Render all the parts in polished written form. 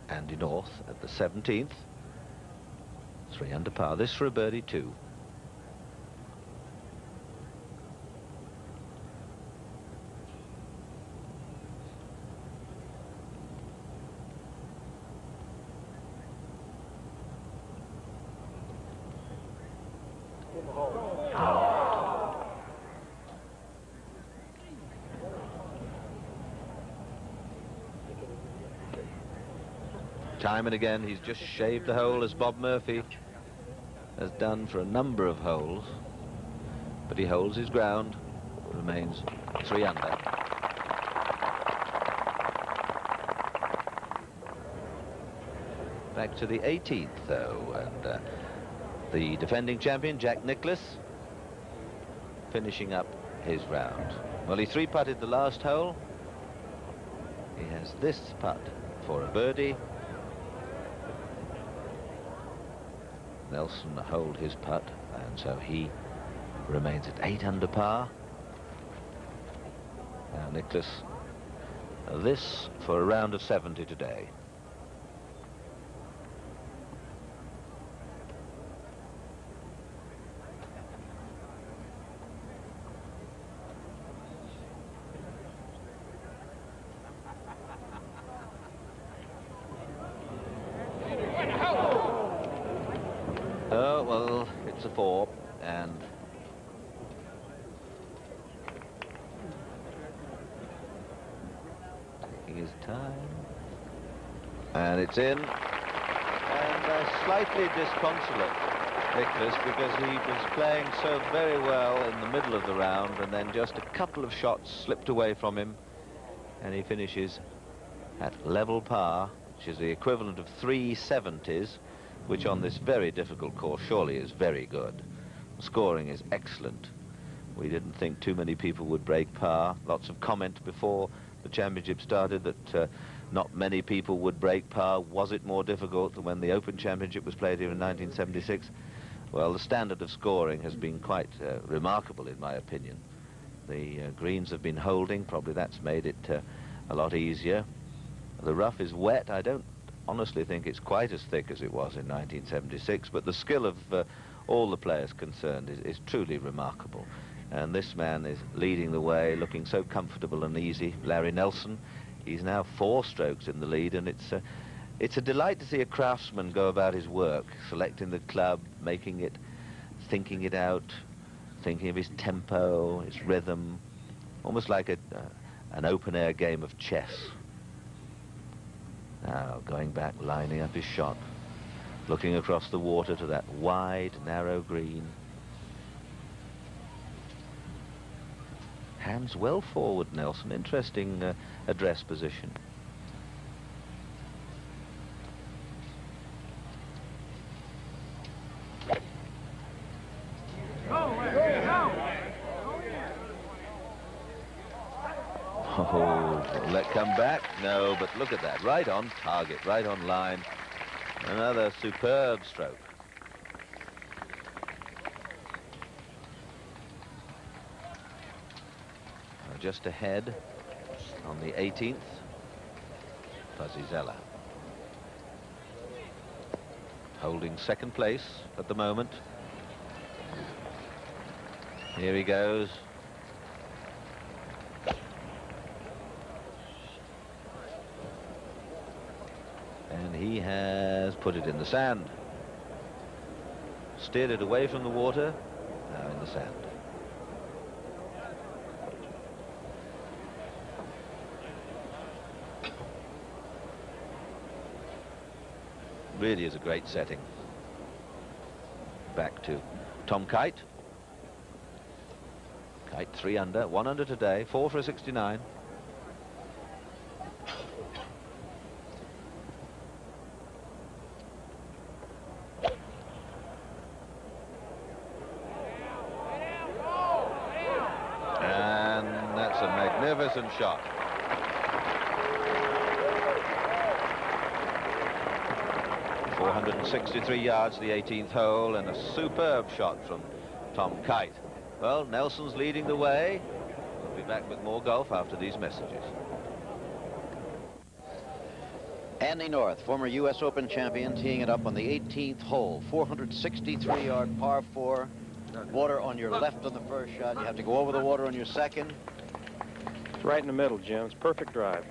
Andy North at the 17th. 3 under par. This for a birdie too. Time and again, he's just shaved the hole, as Bob Murphy has done for a number of holes. But he holds his ground, remains 3 under. Back to the 18th, though, and the defending champion, Jack Nicklaus, finishing up his round. Well, he 3-putted the last hole. He has this putt for a birdie. Nelson hold his putt, and so he remains at 8 under par. Now Nicklaus, this for a round of 70 today. Oh, well, it's a 4, and taking his time, and it's in, and slightly disconsolate, Nicklaus, because he was playing so very well in the middle of the round, and then just a couple of shots slipped away from him, and he finishes at level par, which is the equivalent of 3 70s, which on this very difficult course surely is very good. Scoring is excellent. We didn't think too many people would break par. Lots of comment before the championship started that not many people would break par. Was it more difficult than when the Open Championship was played here in 1976? Well, the standard of scoring has been quite remarkable, in my opinion. The greens have been holding. Probably that's made it a lot easier. The rough is wet. I don't honestly think it's quite as thick as it was in 1976, but the skill of all the players concerned is truly remarkable. And this man is leading the way, looking so comfortable and easy. Larry Nelson, he's now 4 strokes in the lead, and it's a delight to see a craftsman go about his work, selecting the club, making it, thinking it out, thinking of his tempo, his rhythm, almost like an open-air game of chess. Now, going back, lining up his shot, looking across the water to that wide, narrow green. Hands well forward, Nelson. Interesting address position. Oh, will that come back? No, but look at that. Right on target, right on line. Another superb stroke. Just ahead on the 18th, Fuzzy Zeller. Holding second place at the moment. Here he goes. And he has put it in the sand. Steered it away from the water, now in the sand. Really is a great setting. Back to Tom Kite. Kite 3 under, 1 under today, 4 for a 69. And that's a magnificent shot. .463 yards, the 18th hole, and a superb shot from Tom Kite. Well, Nelson's leading the way. We'll be back with more golf after these messages. Andy North, former U.S. Open champion, teeing it up on the 18th hole. 463-yard par 4. Water on your left on the first shot. You have to go over the water on your second. It's right in the middle, Jim. It's perfect drive.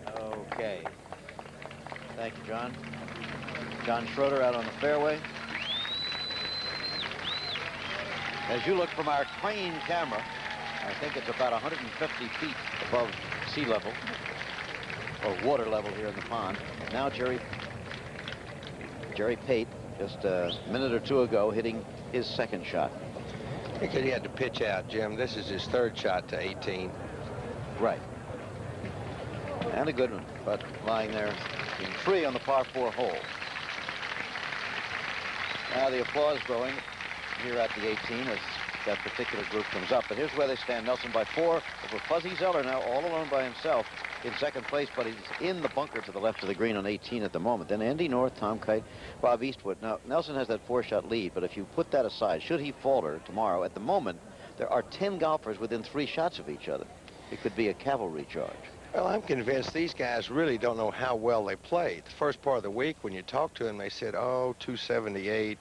Okay. Thank you, John. John Schroeder out on the fairway. As you look from our crane camera, I think it's about 150 feet above sea level, or water level here in the pond. Now Jerry Pate, just a minute or two ago, hitting his second shot. Because he had to pitch out, Jim. This is his third shot to 18. Right. And a good one, but lying there in free on the par 4 hole. Now the applause growing here at the 18 as that particular group comes up. But here's where they stand. Nelson by 4 over Fuzzy Zeller, now all alone by himself in second place, but he's in the bunker to the left of the green on 18 at the moment. Then Andy North, Tom Kite, Bob Eastwood. Now Nelson has that 4-shot lead, but if you put that aside, should he falter tomorrow, at the moment there are 10 golfers within 3 shots of each other. It could be a cavalry charge. Well, I'm convinced these guys really don't know how well they played. The first part of the week, when you talk to them, they said, oh, 278,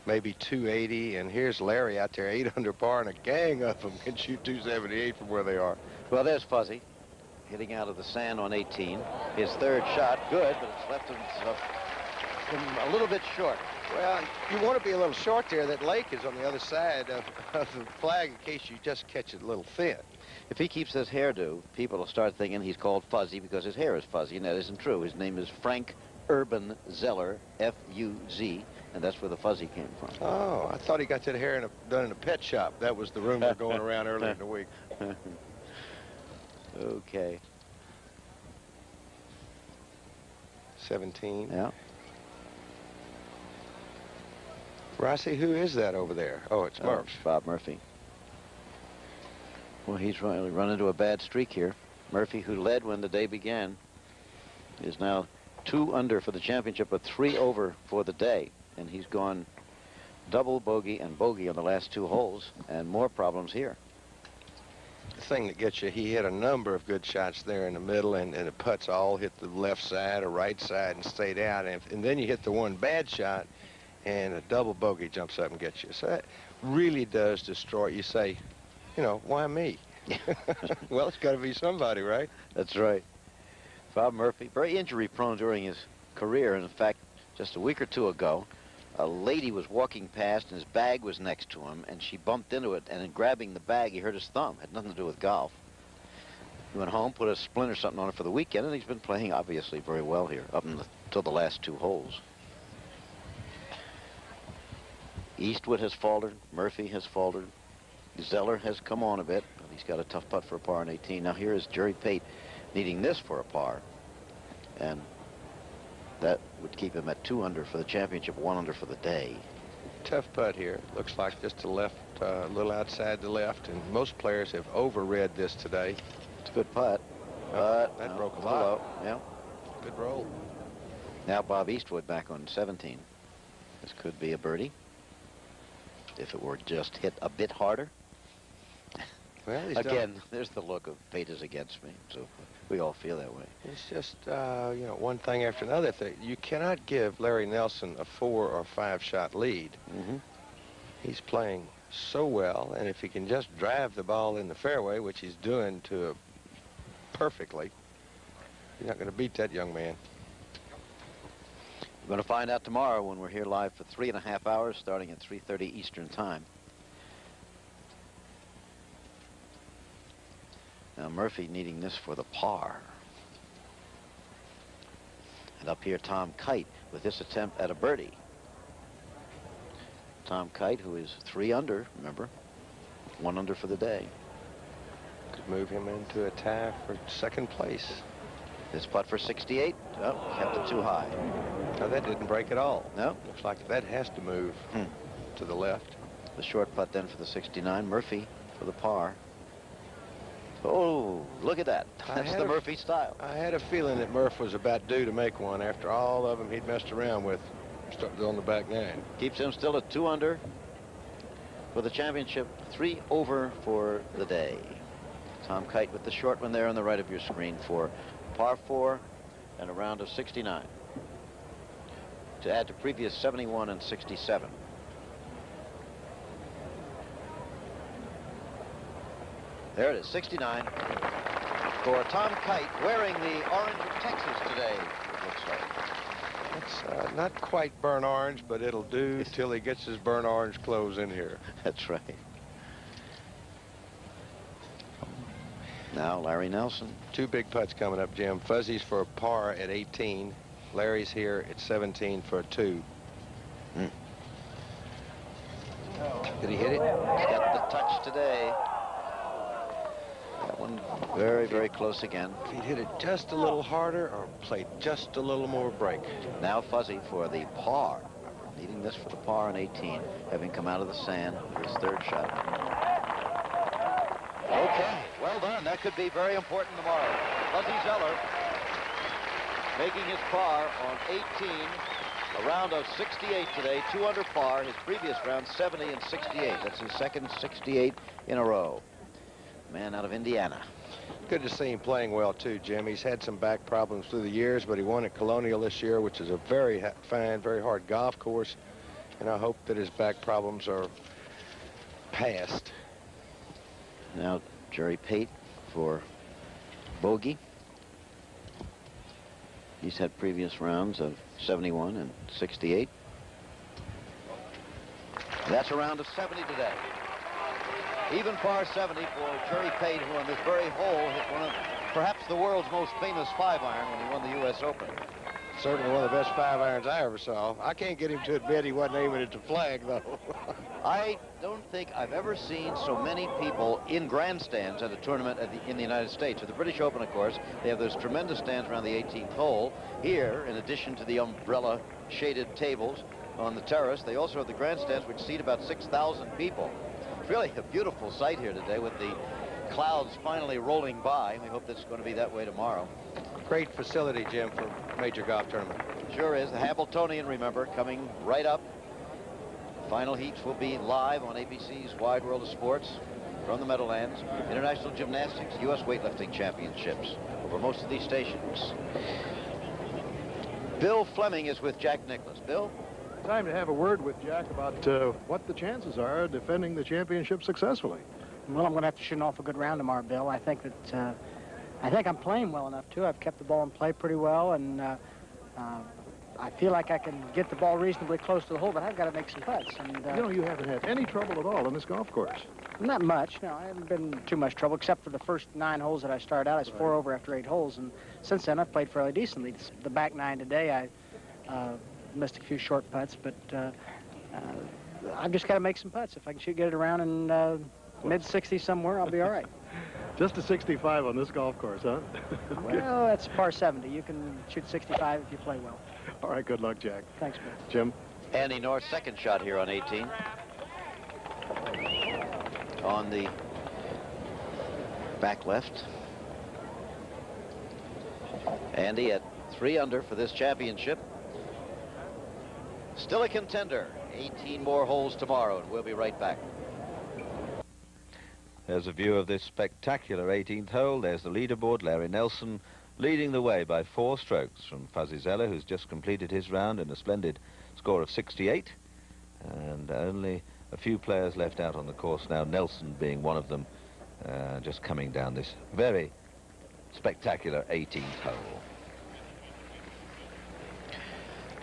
maybe 280, and here's Larry out there, 8 under par, and a gang of them can shoot 278 from where they are. Well, there's Fuzzy hitting out of the sand on 18. His third shot, good, but it's left him a little bit short. Well, you want to be a little short there. That lake is on the other side of the flag in case you just catch it a little thin. If he keeps this hairdo, people will start thinking he's called Fuzzy because his hair is fuzzy, and that isn't true. His name is Frank Urban Zeller, F-U-Z, and that's where the fuzzy came from. Oh, I thought he got that hair done in a pet shop. That was the rumor going around earlier in the week. Okay. 17. Yeah. Rossi, who is that over there? Oh, it's Murph. Bob Murphy. Well, he's run into a bad streak here. Murphy, who led when the day began, is now 2 under for the championship, but 3 over for the day. And he's gone double bogey and bogey on the last 2 holes, and more problems here. The thing that gets you, he hit a number of good shots there in the middle, and the putts all hit the left side or right side and stayed out. And then you hit the one bad shot, and a double bogey jumps up and gets you. So that really does destroy it. You say, you know, why me? Well, it's got to be somebody, right? That's right. Bob Murphy, very injury prone during his career. And in fact, just a week or 2 ago, a lady was walking past and his bag was next to him, and she bumped into it, and in grabbing the bag, he hurt his thumb. Had nothing to do with golf. He went home, put a splint or something on it for the weekend, and he's been playing obviously very well here up until the last 2 holes. Eastwood has faltered. Murphy has faltered. Zeller has come on a bit, but he's got a tough putt for a par on 18. Now here is Jerry Pate needing this for a par, and that would keep him at 2 under for the championship, 1 under for the day. Tough putt here. Looks like just a left, a little outside the left, and most players have overread this today. It's a good putt, but but that broke a lot. lot. Yeah. Good roll. Now Bob Eastwood back on 17. This could be a birdie if it were just hit a bit harder. Well, again, there's the look of Pate is against me, so we all feel that way. It's just, you know, one thing after another thing. You cannot give Larry Nelson a 4 or 5 shot lead. Mm-hmm. He's playing so well, and if he can just drive the ball in the fairway, which he's doing perfectly, you're not going to beat that young man. We're going to find out tomorrow when we're here live for 3.5 hours, starting at 3:30 Eastern Time. Now Murphy needing this for the par. And up here Tom Kite with this attempt at a birdie. Tom Kite, who is 3 under, remember, 1 under for the day. Could move him into a tie for second place. This putt for 68, oh, kept it too high. Now that didn't break at all. No. Looks like that has to move to the left. The short putt then for the 69. Murphy for the par. Oh, look at that. That's the Murphy style. I had a feeling that Murph was about due to make one after all of them he'd messed around with on the back 9. Keeps him still at 2 under for the championship, 3 over for the day. Tom Kite with the short one there on the right of your screen for par 4 and a round of 69 to add to previous 71 and 67. There it is, 69 for Tom Kite, wearing the orange of Texas today, it looks like. It's not quite burnt orange, but it'll do till he gets his burnt orange clothes in here. That's right. Now Larry Nelson. 2 big putts coming up, Jim. Fuzzy's for a par at 18. Larry's here at 17 for a 2. Did he hit it? He's got the touch today. That one very, very close again. If he'd hit it just a little harder or played just a little more break. Now Fuzzy for the par. Remember, needing this for the par on 18, having come out of the sand for his 3rd shot. Okay, well done. That could be very important tomorrow. Fuzzy Zoeller making his par on 18. A round of 68 today, 2 under par. His previous round, 70 and 68. That's his second 68 in a row. Man out of Indiana. Good to see him playing well, too, Jim. He's had some back problems through the years, but he won at Colonial this year, which is a very fine, very hard golf course. And I hope that his back problems are past. Now Jerry Pate for bogey. He's had previous rounds of 71 and 68. That's a round of 70 today. Even par 70 for Jerry Pate, who on this very hole hit one of perhaps the world's most famous 5-iron when he won the U.S. Open. Certainly one of the best 5-irons I ever saw. I can't get him to admit he wasn't aiming at the flag, though. I don't think I've ever seen so many people in grandstands at a tournament in the United States. At the British Open, of course, they have those tremendous stands around the 18th hole. Here, in addition to the umbrella shaded tables on the terrace, they also have the grandstands, which seat about 6,000 people. It's really a beautiful sight here today with the clouds finally rolling by. We hope this is going to be that way tomorrow. Great facility, Jim, for a major golf tournament. Sure is. The Hambletonian, remember, coming right up. Final heats will be live on ABC's Wide World of Sports from the Meadowlands. International Gymnastics, U.S. Weightlifting Championships over most of these stations. Bill Fleming is with Jack Nicklaus. Bill? Time to have a word with Jack about what the chances are of defending the championship successfully. Well, I'm going to have to shoot an awful good round tomorrow, Bill. I think that I'm playing well enough too. I've kept the ball in play pretty well, and I feel like I can get the ball reasonably close to the hole, but I've got to make some putts. And you know, you haven't had any trouble at all on this golf course. Not much. No, I haven't been too much trouble, except for the first 9 holes that I started out. I was 4 over after 8 holes, and since then I've played fairly decently. The back 9 today, I missed a few short putts, but I've just got to make some putts. If I can get it around in mid-60s somewhere, I'll be all right. Just a 65 on this golf course, huh? Well, that's par 70. You can shoot 65 if you play well. All right, good luck, Jack. Thanks, Bill. Jim? Andy North's second shot here on 18. On the back left. Andy at 3 under for this championship. Still a contender. 18 more holes tomorrow, and we'll be right back. There's a view of this spectacular 18th hole. There's the leaderboard. Larry Nelson leading the way by 4 strokes from Fuzzy Zoeller, who's just completed his round in a splendid score of 68. And only a few players left out on the course now, Nelson being one of them, just coming down this very spectacular 18th hole.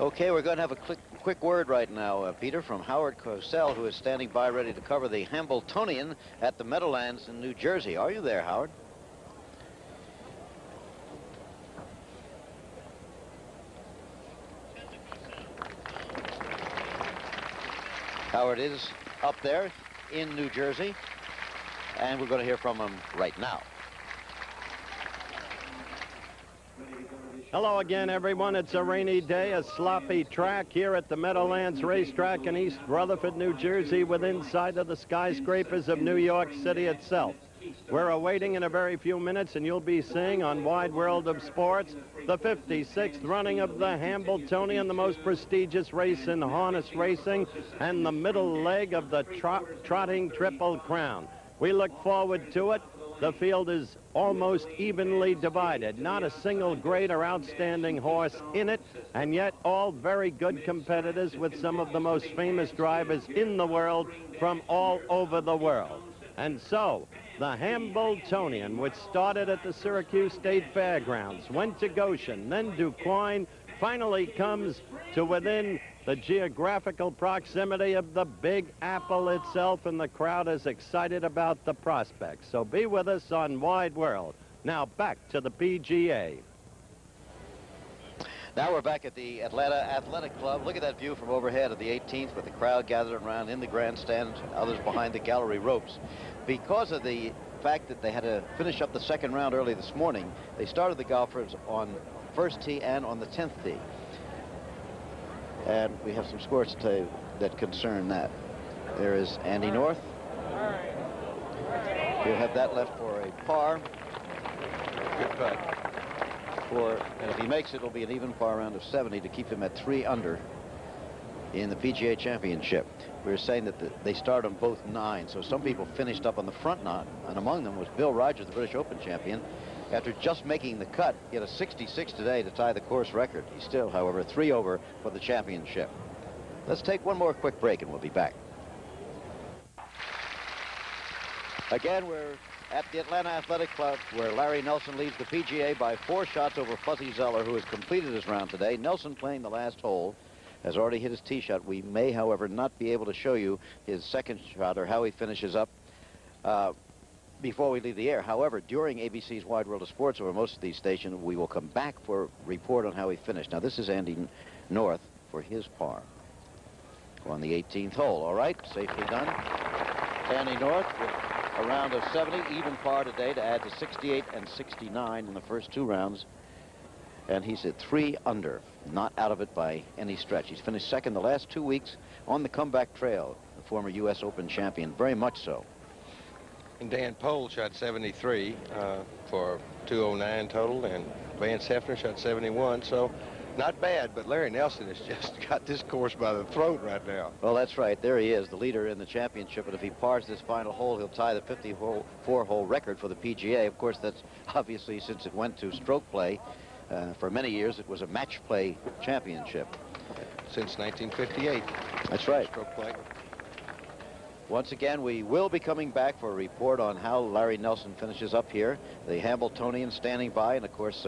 Okay, we're going to have a quick word right now, Peter, from Howard Cosell, who is standing by ready to cover the Hambletonian at the Meadowlands in New Jersey. Are you there, Howard? Howard is up there in New Jersey, and we're going to hear from him right now. Hello again, everyone. It's a rainy day, a sloppy track here at the Meadowlands Racetrack in East Rutherford, New Jersey, within sight of the skyscrapers of New York City itself. We're awaiting in a very few minutes, and you'll be seeing on Wide World of Sports the 56th running of the Hambletonian, the most prestigious race in harness racing, and the middle leg of the trotting Triple Crown. We look forward to it. the field is almost evenly divided. Not a single great or outstanding horse in it, and yet all very good competitors with some of the most famous drivers in the world from all over the world. And so, the Hambletonian, which started at the Syracuse State Fairgrounds, went to Goshen, then DuQuoin, finally comes to within the geographical proximity of the Big Apple itself, and the crowd is excited about the prospects. So be with us on Wide World. Now back to the PGA. Now we're back at the Atlanta Athletic Club. Look at that view from overhead of the 18th with the crowd gathered around in the grandstand, others behind the gallery ropes. Because of the fact that they had to finish up the second round early this morning, they started the golfers on first tee and on the 10th tee. And we have some scores to tell you that concern that. There is Andy North. He'll have that left for a par. Good putt. And if he makes it, it'll be an even par round of 70 to keep him at 3 under in the PGA Championship. We were saying that they start on both 9, so some people finished up on the front knot, and among them was Bill Rogers, the British Open champion. After just making the cut, he had a 66 today to tie the course record. He's still, however, 3 over for the championship. Let's take one more quick break, and we'll be back. Again, we're at the Atlanta Athletic Club, where Larry Nelson leads the PGA by 4 shots over Fuzzy Zoeller, who has completed his round today. Nelson, playing the last hole, has already hit his tee shot. We may, however, not be able to show you his second shot or how he finishes up before we leave the air. However, during ABC's Wide World of Sports over most of these stations, we will come back for a report on how he finished. Now, this is Andy North for his par on the 18th hole. All right, safely done. Andy North with a round of 70, even par today to add to 68 and 69 in the first 2 rounds. And he's at 3 under, not out of it by any stretch. He's finished second the last 2 weeks on the comeback trail, the former U.S. Open champion, very much so. And Dan Pohl shot 73 for 209 total, and Vance Hefner shot 71, so not bad, but Larry Nelson has just got this course by the throat right now. Well, that's right. There he is, the leader in the championship, and if he pars this final hole, he'll tie the 54-hole record for the PGA. Of course, that's obviously since it went to stroke play. For many years, it was a match play championship. Since 1958. That's right. Stroke play. Once again, we will be coming back for a report on how Larry Nelson finishes up here. The Hambletonian standing by, and of course,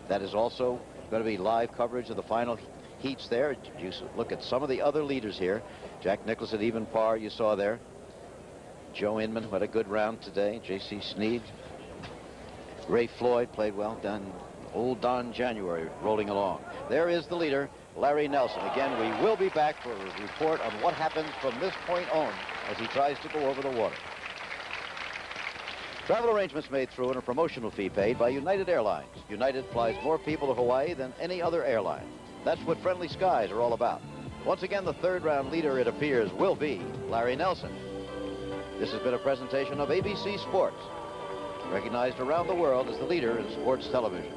that is also going to be live coverage of the final heats there. You look at some of the other leaders here. Jack Nicklaus at even par, you saw there. Joe Inman, who had a good round today. J.C. Sneed. Ray Floyd played well. Old Don January rolling along. There is the leader, Larry Nelson. Again, we will be back for a report on what happens from this point on as he tries to go over the water. Travel arrangements made through and a promotional fee paid by United Airlines. United flies more people to Hawaii than any other airline. That's what friendly skies are all about. Once again, the third round leader, it appears, will be Larry Nelson. This has been a presentation of ABC Sports, recognized around the world as the leader in sports television.